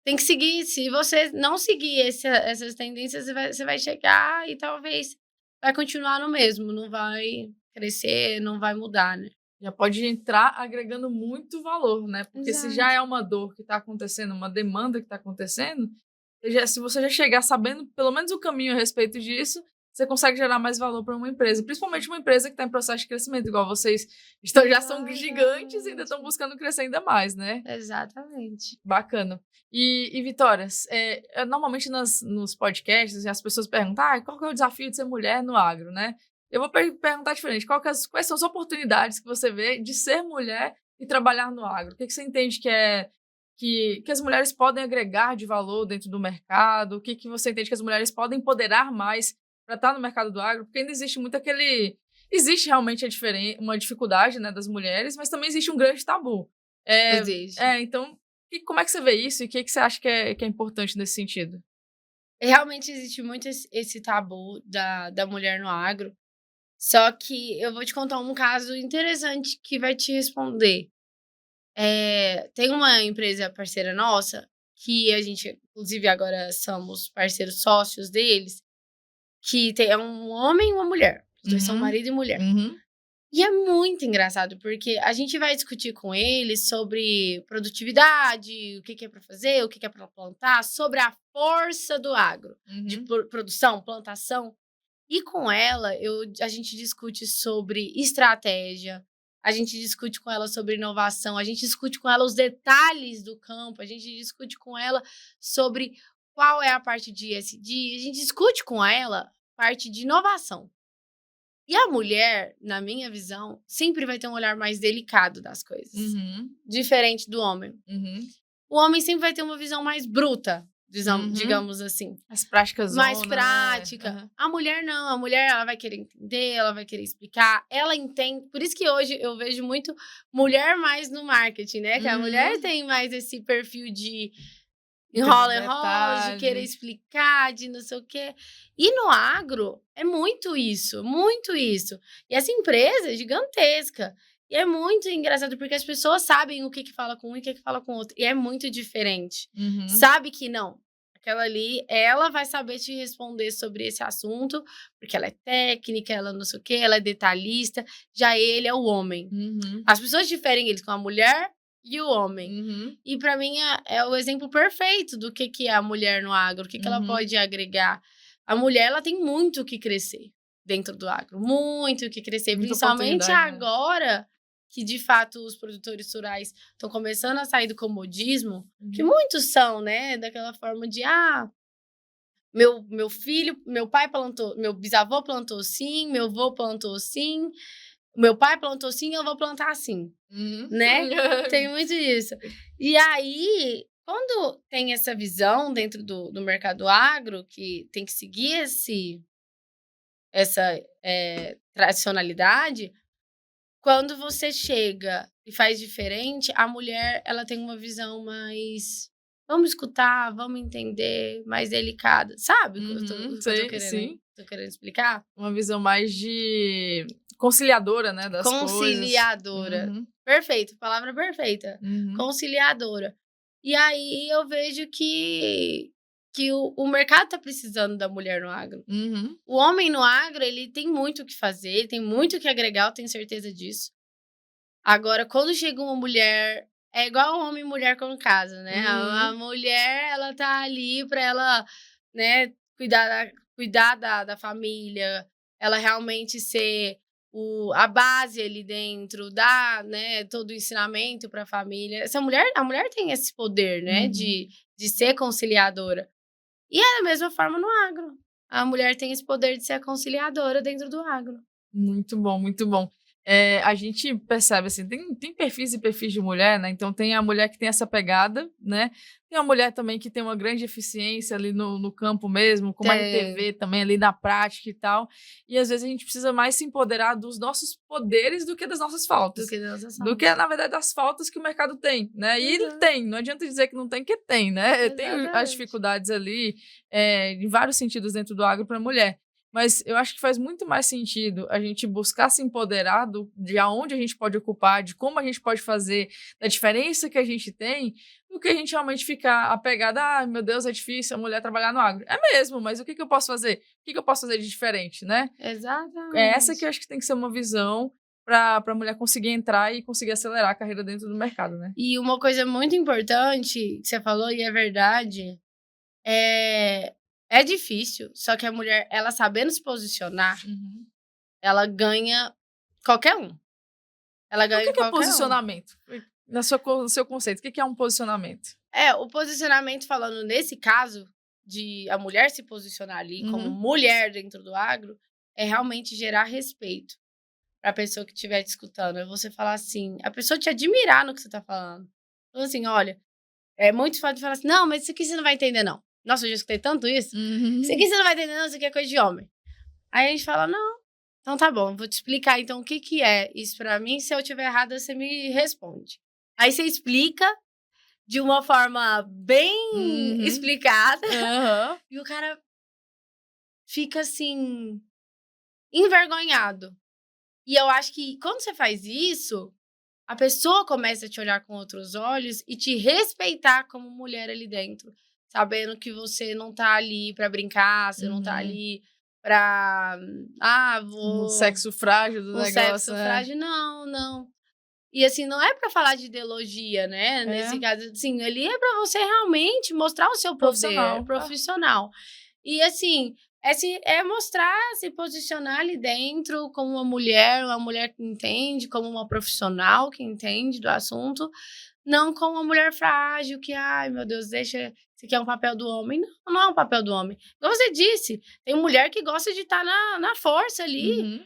tem que seguir. Se você não seguir essas tendências, você vai chegar e talvez vai continuar no mesmo, não vai crescer, não vai mudar, né? Já pode entrar agregando muito valor, né? Porque se já é uma dor que está acontecendo, uma demanda que está acontecendo, se você já chegar sabendo pelo menos o caminho a respeito disso, você consegue gerar mais valor para uma empresa. Principalmente uma empresa que está em processo de crescimento, igual vocês já são gigantes e ainda estão buscando crescer ainda mais, né? Exatamente. Bacana. E Vitória, normalmente nos podcasts as pessoas perguntam qual que é o desafio de ser mulher no agro, né? Eu vou perguntar diferente. Quais são as oportunidades que você vê de ser mulher e trabalhar no agro? O que você entende que as mulheres podem agregar de valor dentro do mercado? O que você entende que as mulheres podem empoderar mais para estar no mercado do agro? Porque ainda existe muito existe realmente uma dificuldade, né, das mulheres, mas também existe um grande tabu. Existe. Então, como é que você vê isso e o que você acha que é importante nesse sentido? Realmente existe muito esse tabu da mulher no agro. Só que eu vou te contar um caso interessante que vai te responder. Tem uma empresa parceira nossa, que a gente, inclusive, agora somos parceiros sócios deles, que é um homem e uma mulher. Os dois são marido e mulher. E é muito engraçado, porque a gente vai discutir com eles sobre produtividade, o que é para fazer, o que é para plantar, sobre a força do agro, de produção, plantação. E com ela, a gente discute sobre estratégia, a gente discute com ela sobre inovação, a gente discute com ela os detalhes do campo, a gente discute com ela sobre qual é a parte de ESG, a gente discute com ela parte de inovação. E a mulher, na minha visão, sempre vai ter um olhar mais delicado das coisas, diferente do homem. O homem sempre vai ter uma visão mais bruta, digamos assim. As práticas. Mais prática. Né? A mulher não. A mulher, ela vai querer entender, ela vai querer explicar. Ela entende. Por isso que hoje eu vejo muito mulher mais no marketing, né? Que a mulher tem mais esse perfil de enrola, de querer explicar, de não sei o quê. E no agro, é muito isso, muito isso. E essa empresa é gigantesca. E é muito engraçado, porque as pessoas sabem o que fala com um e o que fala com o outro. E é muito diferente. Sabe que não. Aquela ali, ela vai saber te responder sobre esse assunto, porque ela é técnica, ela não sei o quê, ela é detalhista. Já ele é o homem. As pessoas diferem eles com a mulher e o homem. E para mim é o exemplo perfeito do que é a mulher no agro, o que ela pode agregar. A mulher, ela tem muito o que crescer dentro do agro. Muito o que crescer, principalmente agora... Né? Que, de fato, os produtores rurais estão começando a sair do comodismo, que muitos são, né? Daquela forma de, meu pai plantou, meu bisavô plantou assim, meu avô plantou assim, meu pai plantou assim, eu vou plantar assim, né? Tem muito disso. E aí, quando tem essa visão dentro do mercado agro, que tem que seguir essa tradicionalidade... Quando você chega e faz diferente, a mulher, ela tem uma visão mais... Vamos escutar, vamos entender, mais delicada. Sabe o que eu tô querendo explicar? Uma visão mais de conciliadora, né, das coisas. Conciliadora. Perfeito, palavra perfeita. Conciliadora. E aí eu vejo que o mercado tá precisando da mulher no agro. O homem no agro, ele tem muito o que fazer, ele tem muito o que agregar, eu tenho certeza disso. Agora, quando chega uma mulher, é igual homem e mulher com casa, né? A mulher, ela tá ali pra ela, né, cuidar da família, ela realmente ser a base ali dentro, dar, né, todo o ensinamento pra família. A mulher tem esse poder, né, de ser conciliadora. E é da mesma forma no agro. A mulher tem esse poder de ser a conciliadora dentro do agro. Muito bom, muito bom. A gente percebe, assim, tem perfis e perfis de mulher, né? Então, tem a mulher que tem essa pegada, né? Tem a mulher também que tem uma grande eficiência ali no campo mesmo, com mais TV também ali na prática e tal. E, às vezes, a gente precisa mais se empoderar dos nossos poderes do que das nossas faltas. Do que, na verdade, das faltas que o mercado tem, né? E ele tem, não adianta dizer que não tem, que tem, né? Tem as dificuldades ali, em vários sentidos dentro do agro para a mulher. Mas eu acho que faz muito mais sentido a gente buscar se empoderar de aonde a gente pode ocupar, de como a gente pode fazer, da diferença que a gente tem, do que a gente realmente ficar apegada, meu Deus, é difícil a mulher trabalhar no agro. É mesmo, mas o que eu posso fazer? O que eu posso fazer de diferente, né? Exatamente. É essa que eu acho que tem que ser uma visão para a mulher conseguir entrar e conseguir acelerar a carreira dentro do mercado, né? E uma coisa muito importante que você falou, e é verdade, é difícil, só que a mulher, ela sabendo se posicionar, ela ganha qualquer um. Ela ganha o que é posicionamento? No seu conceito, o que é um posicionamento? O posicionamento, falando nesse caso, de a mulher se posicionar ali como mulher dentro do agro, é realmente gerar respeito para a pessoa que estiver te escutando. É você falar assim, a pessoa te admirar no que você está falando. Então, assim, olha, é muito fácil de falar assim, não, mas isso aqui você não vai entender, não. Nossa, eu já escutei tanto isso. Isso aqui você não vai entender, não, isso aqui é coisa de homem. Aí a gente fala, não, Então tá bom, vou te explicar então o que que é isso pra mim. Se eu estiver errada, você me responde. Aí você explica de uma forma bem explicada e o cara fica assim, envergonhado. E eu acho que quando você faz isso, a pessoa começa a te olhar com outros olhos e te respeitar como mulher ali dentro. Sabendo que você não tá ali pra brincar, você não tá ali pra... Um sexo frágil do um negócio. sexo frágil. Não, não. E assim, não é pra falar de ideologia, né? Nesse caso, assim, ali é pra você realmente mostrar o seu poder profissional. E assim, é mostrar, se posicionar ali dentro como uma mulher que entende, como uma profissional que entende do assunto, não como uma mulher frágil que, ai meu Deus, deixa, isso aqui é um papel do homem. Não, não é um papel do homem. Como você disse, tem mulher que gosta de estar na força ali.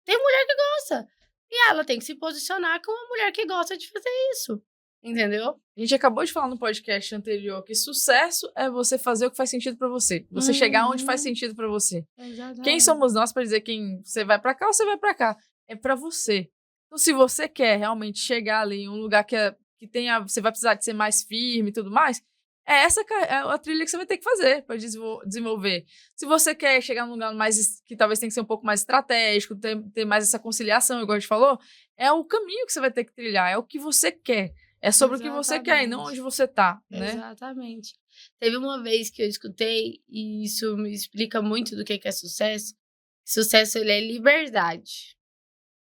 Tem mulher que gosta. E ela tem que se posicionar como uma mulher que gosta de fazer isso. Entendeu? A gente acabou de falar no podcast anterior que sucesso é você fazer o que faz sentido pra você. Você chegar onde faz sentido pra você. Exatamente. Quem somos nós pra dizer quem você vai pra cá ou você vai pra cá? É pra você. Então, se você quer realmente chegar ali em um lugar que tenha, você vai precisar de ser mais firme e tudo mais, é a trilha que você vai ter que fazer para desenvolver. Se você quer chegar num lugar mais que talvez tenha que ser um pouco mais estratégico, ter mais essa conciliação, igual a gente falou, é o caminho que você vai ter que trilhar, é o que você quer. É sobre o que você quer e não onde você tá, né? Exatamente. Teve uma vez que eu escutei, e isso me explica muito do que é sucesso. Sucesso, ele é liberdade.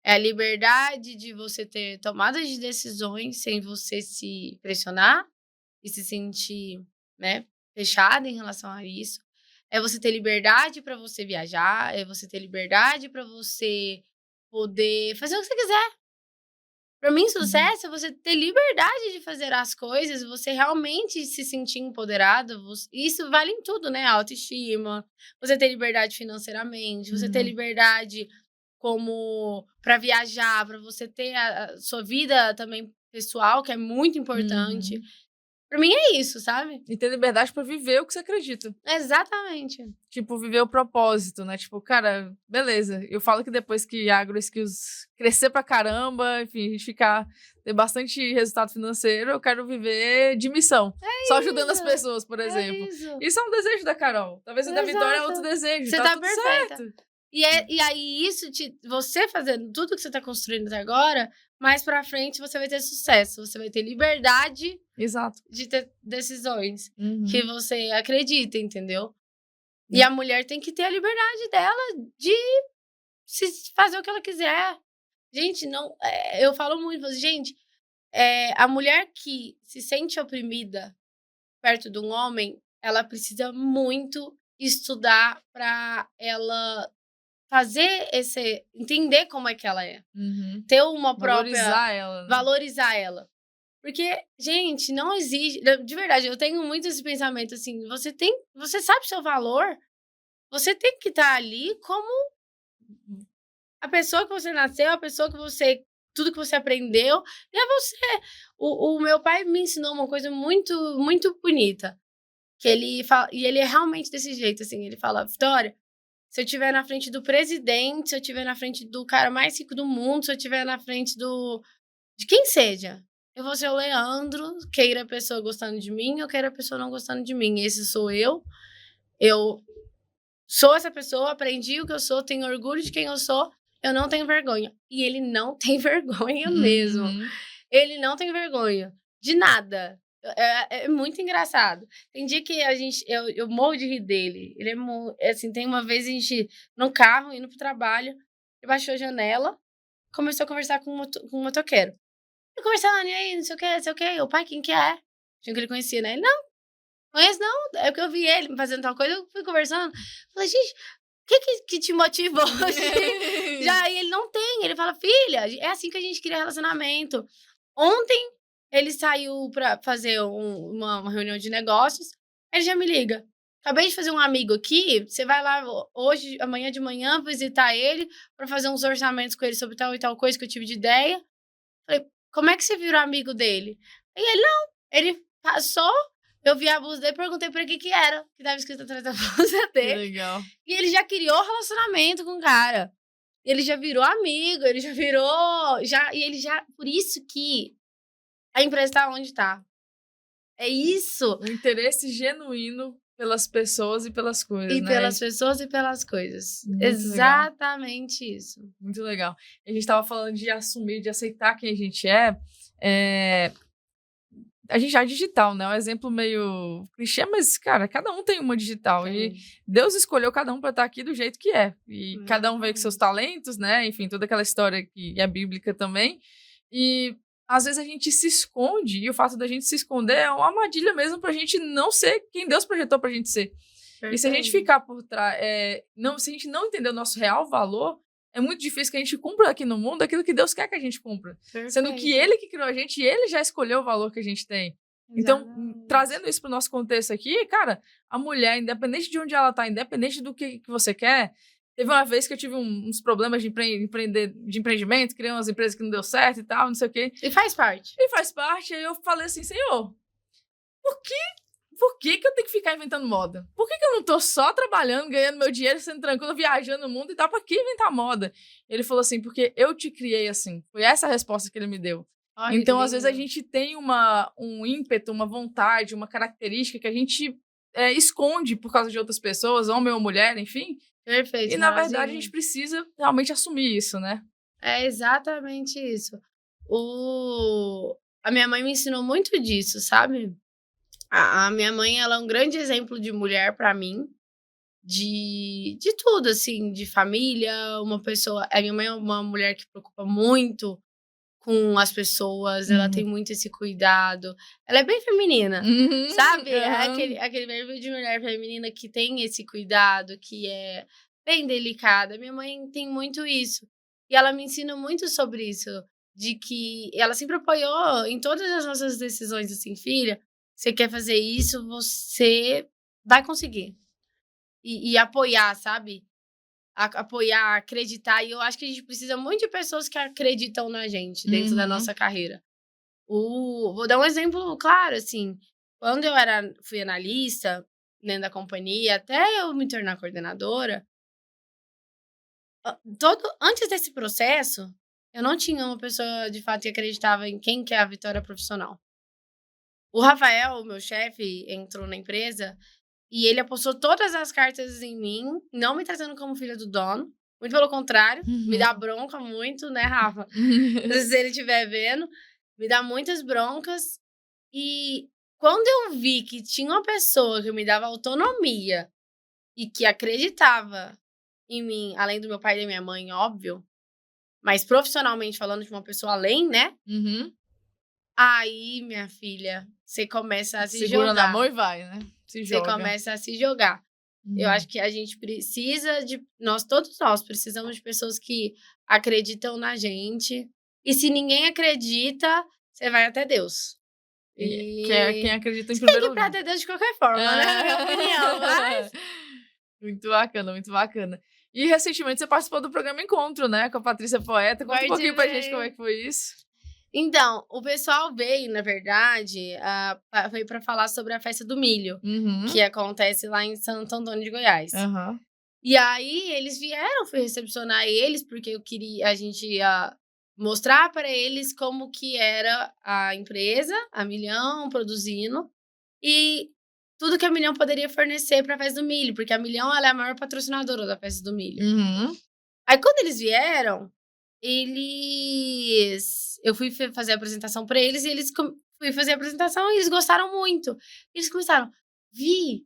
É a liberdade de você ter tomadas de decisões sem você se pressionar e se sentir, né, fechada em relação a isso. É você ter liberdade para você viajar, é você ter liberdade para você poder fazer o que você quiser. Para mim, sucesso é você ter liberdade de fazer as coisas, você realmente se sentir empoderado. Isso vale em tudo, né? Autoestima, você ter liberdade financeiramente, você ter liberdade como para viajar, para você ter a sua vida também pessoal, que é muito importante. Pra mim é isso, sabe? E ter liberdade pra viver o que você acredita. Exatamente. Tipo, viver o propósito, né? Tipo, cara, beleza. Eu falo que depois que a AgroSkills crescer pra caramba, enfim, a gente ter bastante resultado financeiro, eu quero viver de missão. Só ajudando as pessoas, por exemplo. Isso é um desejo da Carol. Talvez o da Vitória é outro desejo. Você tá tudo perfeita. certo. E aí, você fazendo tudo que você tá construindo até agora, mais pra frente você vai ter sucesso. Você vai ter liberdade de ter decisões que você acredita, entendeu? E a mulher tem que ter a liberdade dela de se fazer o que ela quiser. Gente, não, eu falo muito, gente, a mulher que se sente oprimida perto de um homem, ela precisa muito estudar pra ela entender como é que ela é. Ter uma própria... Valorizar ela. Porque, gente, não existe... De verdade, eu tenho muito esse pensamento, assim, você sabe o seu valor, você tem que estar ali como a pessoa que você nasceu, a pessoa que você... Tudo que você aprendeu, e é você. O meu pai me ensinou uma coisa muito, muito bonita. Que ele fala, e ele é realmente desse jeito, assim, ele fala, Vitória, se eu estiver na frente do presidente, se eu estiver na frente do cara mais rico do mundo, se eu estiver na frente de quem seja, eu vou ser o Leandro, queira a pessoa gostando de mim, ou queira a pessoa não gostando de mim. Esse sou eu. Eu sou essa pessoa, aprendi o que eu sou, tenho orgulho de quem eu sou, eu não tenho vergonha. E ele não tem vergonha mesmo. Ele não tem vergonha de nada. É muito engraçado. Tem dia que eu morro de rir dele. Ele assim, tem uma vez a gente no carro, indo pro trabalho, ele baixou a janela, começou a conversar com um motoqueiro. Eu conversando, e aí, não sei o que. O pai, quem que é? Tinha que ele conhecia, né? Ele, não, conheço não. É porque eu vi ele fazendo tal coisa, eu fui conversando. Falei, gente, o que te motivou? Já aí ele não tem. Ele fala, filha, é assim que a gente cria relacionamento. Ontem, ele saiu pra fazer uma reunião de negócios. Ele já me liga. Acabei de fazer um amigo aqui. Você vai lá hoje, amanhã de manhã, visitar ele pra fazer uns orçamentos com ele sobre tal e tal coisa que eu tive de ideia. Falei, como é que você virou amigo dele? E ele, não. Ele passou, eu vi a blusa dele, perguntei pra que era, que tava escrito atrás da blusa dele. Legal. E ele já criou relacionamento com o cara. Ele já virou amigo, ele já virou... Por isso que a empresa tá onde tá. É isso. O interesse genuíno pelas pessoas e pelas coisas, E né? pelas pessoas e pelas coisas. Muito Exatamente isso. Muito legal. A gente estava falando de assumir, de aceitar quem a gente é. A gente já é digital, né? Um exemplo meio clichê, mas, cara, cada um tem uma digital. E Deus escolheu cada um para estar aqui do jeito que é. E cada um veio com seus talentos, né? Enfim, toda aquela história que é bíblica também. E às vezes a gente se esconde, e o fato da gente se esconder é uma armadilha mesmo pra gente não ser quem Deus projetou pra gente ser. E se a gente ficar por trás, se a gente não entender o nosso real valor, é muito difícil que a gente cumpra aqui no mundo aquilo que Deus quer que a gente cumpra. Perfeito. Sendo que Ele que criou a gente e Ele já escolheu o valor que a gente tem. Então, trazendo isso pro nosso contexto aqui, cara, a mulher, independente de onde ela tá, independente do que você quer, teve uma vez que eu tive uns problemas de empreendimento, criei umas empresas que não deu certo e tal, não sei o quê. E faz parte. Aí eu falei assim, Senhor, por que eu tenho que ficar inventando moda? Por que eu não tô só trabalhando, ganhando meu dinheiro, sendo tranquilo, viajando no mundo e tal? Pra que inventar moda? Ele falou assim, porque eu te criei assim. Foi essa a resposta que ele me deu. Ai, então, às vezes, a gente tem um ímpeto, uma vontade, uma característica que a gente esconde por causa de outras pessoas, homem ou mulher, enfim. Perfeito. E, na verdade, a gente precisa realmente assumir isso, né? É exatamente isso. A minha mãe me ensinou muito disso, sabe? A minha mãe, ela é um grande exemplo de mulher pra mim, de tudo, assim, de família, uma pessoa... A minha mãe é uma mulher que preocupa muito com as pessoas, ela tem muito esse cuidado. Ela é bem feminina, sabe? Aquele verbo de mulher feminina que tem esse cuidado, que é bem delicada. Minha mãe tem muito isso. E ela me ensina muito sobre isso, de que ela sempre apoiou em todas as nossas decisões, assim, filha, você quer fazer isso, você vai conseguir. E apoiar, sabe? Apoiar, acreditar. E eu acho que a gente precisa muito de pessoas que acreditam na gente dentro da nossa carreira. Vou dar um exemplo claro, assim. Quando eu fui analista dentro da companhia, até eu me tornar coordenadora, antes desse processo, eu não tinha uma pessoa, de fato, que acreditava em quem que é a vitória profissional. O Rafael, meu chefe, entrou na empresa e ele apostou todas as cartas em mim, não me tratando como filha do dono. Muito pelo contrário, me dá bronca muito, né, Rafa? Se ele estiver vendo, me dá muitas broncas. E quando eu vi que tinha uma pessoa que me dava autonomia e que acreditava em mim, além do meu pai e da minha mãe, óbvio, mas profissionalmente falando de uma pessoa além, né? Aí, minha filha, você começa a se jogar. Segura na mão e vai, né? Você começa a se jogar. Eu acho que a gente precisa todos nós precisamos de pessoas que acreditam na gente. E se ninguém acredita, você vai até Deus. Quem acredita em você primeiro lugar. Tem que ir pra até Deus de qualquer forma, né? Na minha opinião, mas... Muito bacana, muito bacana. E recentemente você participou do programa Encontro, né? Com a Patrícia Poeta. Conta um pouquinho pra gente como é que foi isso. Então, o pessoal veio, na verdade, veio para falar sobre a festa do milho, que acontece lá em Santo Antônio de Goiás. E aí, eles vieram, fui recepcionar eles, porque a gente ia mostrar para eles como que era a empresa, a Milhão, produzindo, e tudo que a Milhão poderia fornecer para a festa do milho, porque a Milhão ela é a maior patrocinadora da festa do milho. Aí, quando eles vieram, eu fui fazer a apresentação para eles e fui fazer a apresentação e eles gostaram muito. Eles começaram, Vi,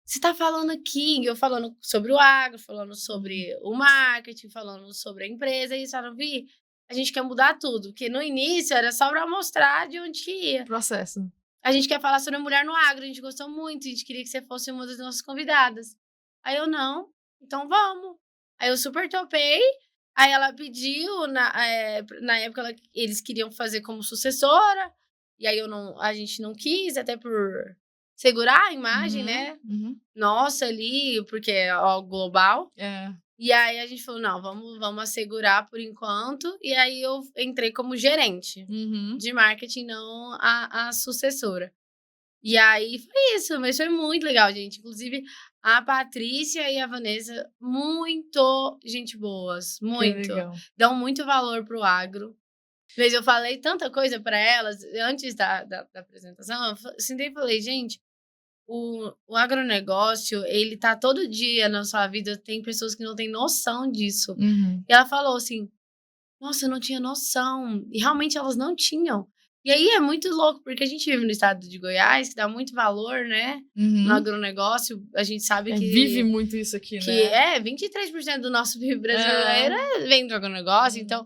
você tá falando aqui, eu falando sobre o agro, falando sobre o marketing, falando sobre a empresa, e eles falaram, Vi, a gente quer mudar tudo, porque no início era só para mostrar de onde que ia. Processo. A gente quer falar sobre a mulher no agro, a gente gostou muito, a gente queria que você fosse uma das nossas convidadas. Aí eu, não, então vamos. Aí eu super topei. Aí ela pediu, na época eles queriam fazer como sucessora, e aí a gente não quis, até por segurar a imagem, né? Nossa, ali, porque é algo global. E aí a gente falou, não, vamos assegurar por enquanto. E aí eu entrei como gerente de marketing, não a sucessora. E aí foi isso, mas foi muito legal, gente. Inclusive, a Patrícia e a Vanessa, muito gente boas, Que muito. legal. Dão muito valor pro agro. Mas eu falei tanta coisa para elas antes da apresentação. Eu sentei e falei, gente, o agronegócio, ele tá todo dia na sua vida. Tem pessoas que não têm noção disso. Uhum. E ela falou assim, nossa, eu não tinha noção. E realmente elas não tinham. E aí é muito louco, porque a gente vive no estado de Goiás, que dá muito valor, né? No Uhum. agronegócio. A gente sabe que... Vive muito isso aqui, que né? 23% do nosso PIB brasileiro vem do agronegócio. Então,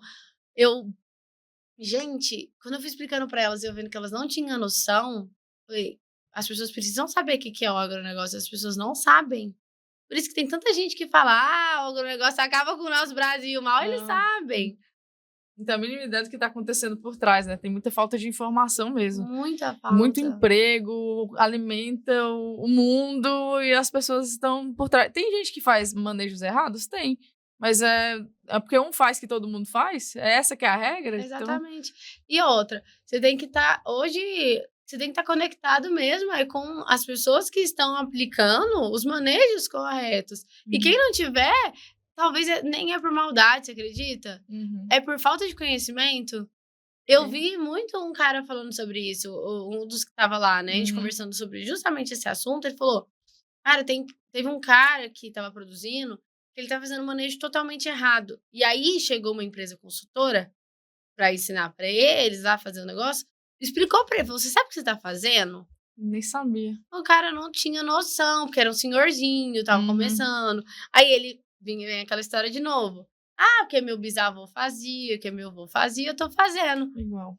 gente, quando eu fui explicando para elas e eu vendo que elas não tinham noção, falei, as pessoas precisam saber o que é o agronegócio, as pessoas não sabem. Por isso que tem tanta gente que fala, o agronegócio acaba com o nosso Brasil, mal eles sabem. Então, a mínima ideia do que está acontecendo por trás, né? Tem muita falta de informação mesmo. Muita falta. Muito emprego, alimenta o mundo e as pessoas estão por trás. Tem gente que faz manejos errados? Tem. Mas é porque um faz que todo mundo faz? É essa que é a regra? Exatamente. Então... E outra, você tem que estar... Hoje, você tem que estar conectado mesmo com as pessoas que estão aplicando os manejos corretos. E quem não tiver... Talvez nem é por maldade, você acredita? Uhum. É por falta de conhecimento. Eu vi muito um cara falando sobre isso, um dos que tava lá, né? A gente conversando sobre justamente esse assunto. Ele falou, cara, teve um cara que tava produzindo, que ele tava fazendo um manejo totalmente errado. E aí chegou uma empresa consultora pra ensinar pra eles lá fazer o negócio. Explicou pra ele, falou, você sabe o que você tá fazendo? Nem sabia. O cara não tinha noção, porque era um senhorzinho, tava começando. Aí ele... Vem aquela história de novo. Ah, porque meu bisavô fazia, que meu avô fazia, eu tô fazendo. Igual.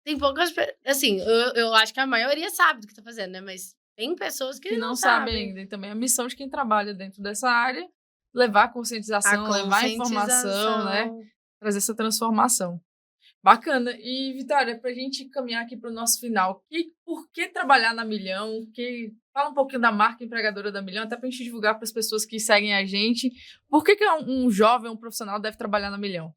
Tem poucas... Assim, eu acho que a maioria sabe do que tá fazendo, né? Mas tem pessoas que não sabem ainda. E também a missão de quem trabalha dentro dessa área, levar a conscientização, levar a informação, né? Trazer essa transformação. Bacana. E, Vitória, pra gente caminhar aqui pro nosso final, por que trabalhar na Milhão? Fala um pouquinho da marca empregadora da Milhão, até pra gente divulgar para as pessoas que seguem a gente. Por que um jovem, um profissional deve trabalhar na Milhão?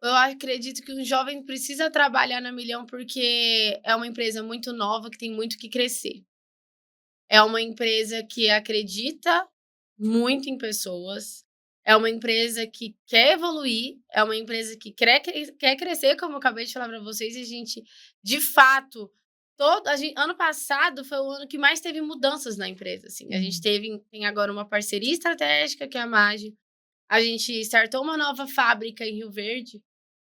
Eu acredito que um jovem precisa trabalhar na Milhão porque é uma empresa muito nova, que tem muito que crescer. É uma empresa que acredita muito em pessoas. É uma empresa que quer evoluir, é uma empresa que quer crescer, como eu acabei de falar para vocês, e a gente, de fato, ano passado foi o ano que mais teve mudanças na empresa. Assim. A gente tem agora uma parceria estratégica, que é a Mage. A gente startou uma nova fábrica em Rio Verde,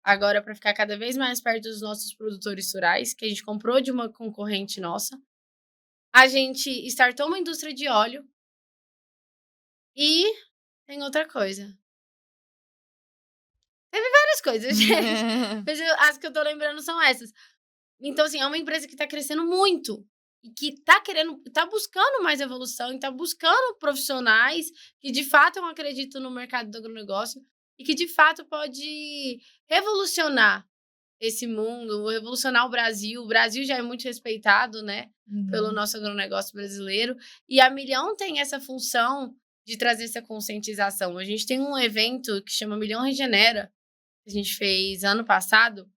agora para ficar cada vez mais perto dos nossos produtores rurais, que a gente comprou de uma concorrente nossa. A gente startou uma indústria de óleo e... Tem outra coisa. Teve várias coisas, gente. Mas as que eu tô lembrando são essas. Então, assim, é uma empresa que tá crescendo muito. E que tá buscando mais evolução, e tá buscando profissionais que, de fato, eu acredito no mercado do agronegócio e que, de fato, pode revolucionar esse mundo, revolucionar o Brasil. O Brasil já é muito respeitado, né? Pelo nosso agronegócio brasileiro. E a Milhão tem essa função de trazer essa conscientização. A gente tem um evento que chama Milhão Regenera, que a gente fez ano passado,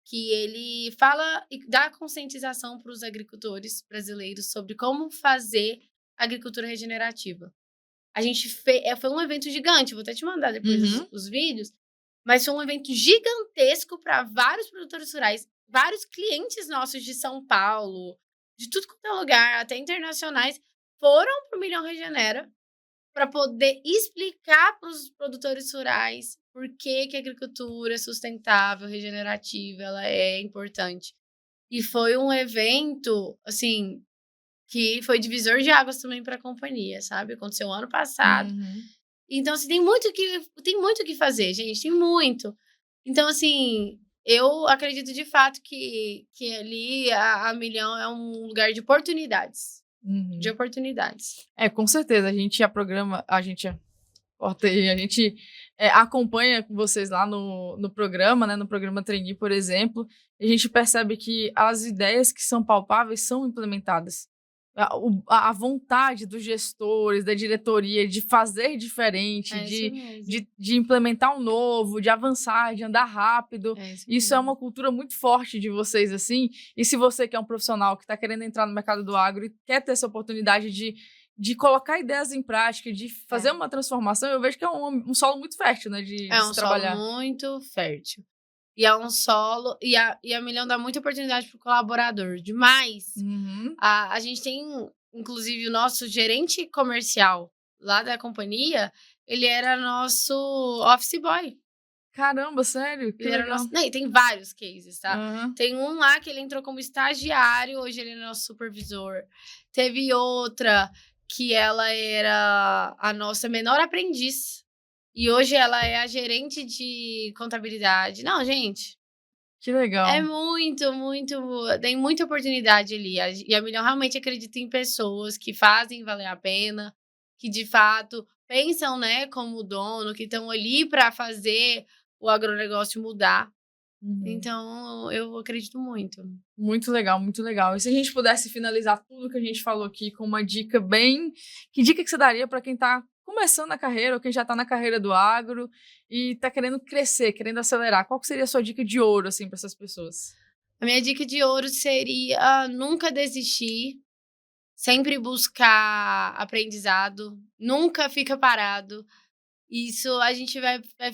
que ele fala e dá conscientização para os agricultores brasileiros sobre como fazer agricultura regenerativa. A gente foi um evento gigante, vou até te mandar depois os vídeos, mas foi um evento gigantesco para vários produtores rurais, vários clientes nossos de São Paulo, de tudo quanto é lugar, até internacionais, foram para o Milhão Regenera para poder explicar para os produtores rurais por que a agricultura sustentável, regenerativa, ela é importante. E foi um evento, assim, que foi divisor de águas também para a companhia, sabe? Aconteceu ano passado. Então, assim, tem muito que fazer, gente, tem muito. Então, assim, eu acredito de fato que ali a Milhão é um lugar de oportunidades. De oportunidades. Com certeza. A gente acompanha com vocês lá no programa, né? No programa Trainee, por exemplo. E a gente percebe que as ideias que são palpáveis são implementadas. a vontade dos gestores, da diretoria de fazer diferente, de implementar um novo, de avançar, de andar rápido. Isso é uma cultura muito forte de vocês, assim. E se você que é um profissional que está querendo entrar no mercado do agro e quer ter essa oportunidade de colocar ideias em prática, de fazer uma transformação, eu vejo que é um solo muito fértil, né? De se trabalhar. É um solo muito fértil. E é um solo... E a Milhão dá muita oportunidade para o colaborador. Demais. A gente tem, inclusive, o nosso gerente comercial lá da companhia, ele era nosso office boy. Caramba, sério? Ele era nosso... Não, e tem vários cases, tá? Tem um lá que ele entrou como estagiário, hoje ele é nosso supervisor. Teve outra que ela era a nossa menor aprendiz. E hoje ela é a gerente de contabilidade. Não, gente. Que legal. É muito. Tem muita oportunidade ali. E a Milhão realmente acredita em pessoas que fazem valer a pena, que de fato pensam, né, como dono, que estão ali para fazer o agronegócio mudar. Então, eu acredito muito. Muito legal, muito legal. E se a gente pudesse finalizar tudo que a gente falou aqui com uma dica bem... Que dica que você daria para quem está começando a carreira ou quem já está na carreira do agro e está querendo crescer, querendo acelerar? Qual que seria a sua dica de ouro, assim, para essas pessoas? A minha dica de ouro seria nunca desistir, sempre buscar aprendizado, nunca fica parado. Isso a gente vai até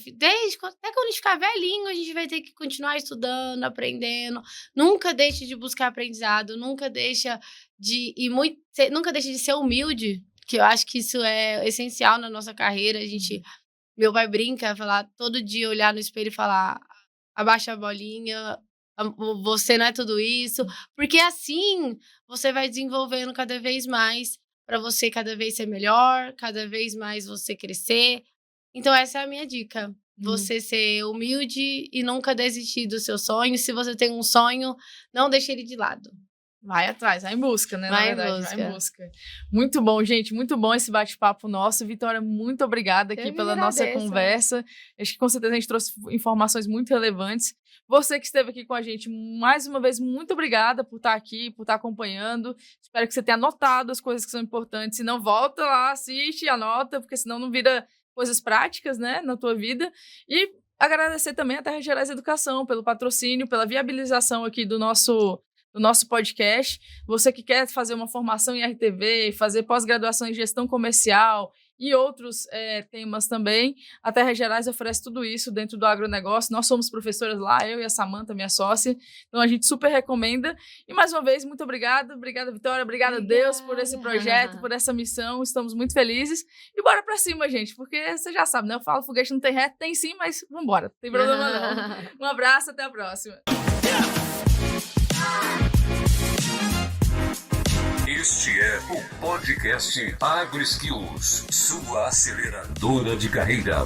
quando a gente ficar velhinho, a gente vai ter que continuar estudando, aprendendo. Nunca deixe de buscar aprendizado, nunca deixe de ser humilde, que eu acho que isso é essencial na nossa carreira. Meu pai brinca, falar todo dia, olhar no espelho e falar: abaixa a bolinha, você não é tudo isso, porque assim você vai desenvolvendo cada vez mais para você cada vez ser melhor, cada vez mais você crescer. Então essa é a minha dica. Você ser humilde e nunca desistir do seu sonho. Se você tem um sonho, não deixe ele de lado. Vai atrás, vai em busca, né? Vai em busca. Muito bom, gente. Muito bom esse bate-papo nosso. Vitória, muito obrigada aqui pela nossa conversa. Acho que com certeza a gente trouxe informações muito relevantes. Você que esteve aqui com a gente, mais uma vez, muito obrigada por estar aqui, por estar acompanhando. Espero que você tenha anotado as coisas que são importantes. Se não, volta lá, assiste e anota, porque senão não vira coisas práticas, né, na tua vida. E agradecer também a Terra Gerais Educação pelo patrocínio, pela viabilização aqui do nosso podcast. Você que quer fazer uma formação em RTV, fazer pós-graduação em gestão comercial e outros temas também, a Terra Gerais oferece tudo isso dentro do agronegócio. Nós somos professoras lá, eu e a Samanta, minha sócia, então a gente super recomenda. E mais uma vez, muito obrigada. Obrigada, Vitória. Obrigada a Deus por esse projeto, por essa missão. Estamos muito felizes. E bora pra cima, gente, porque você já sabe, né? Eu falo foguete não tem ré, tem sim, mas vambora. Não tem problema não. Um abraço, até a próxima. Este é o podcast AgroSkills, sua aceleradora de carreira.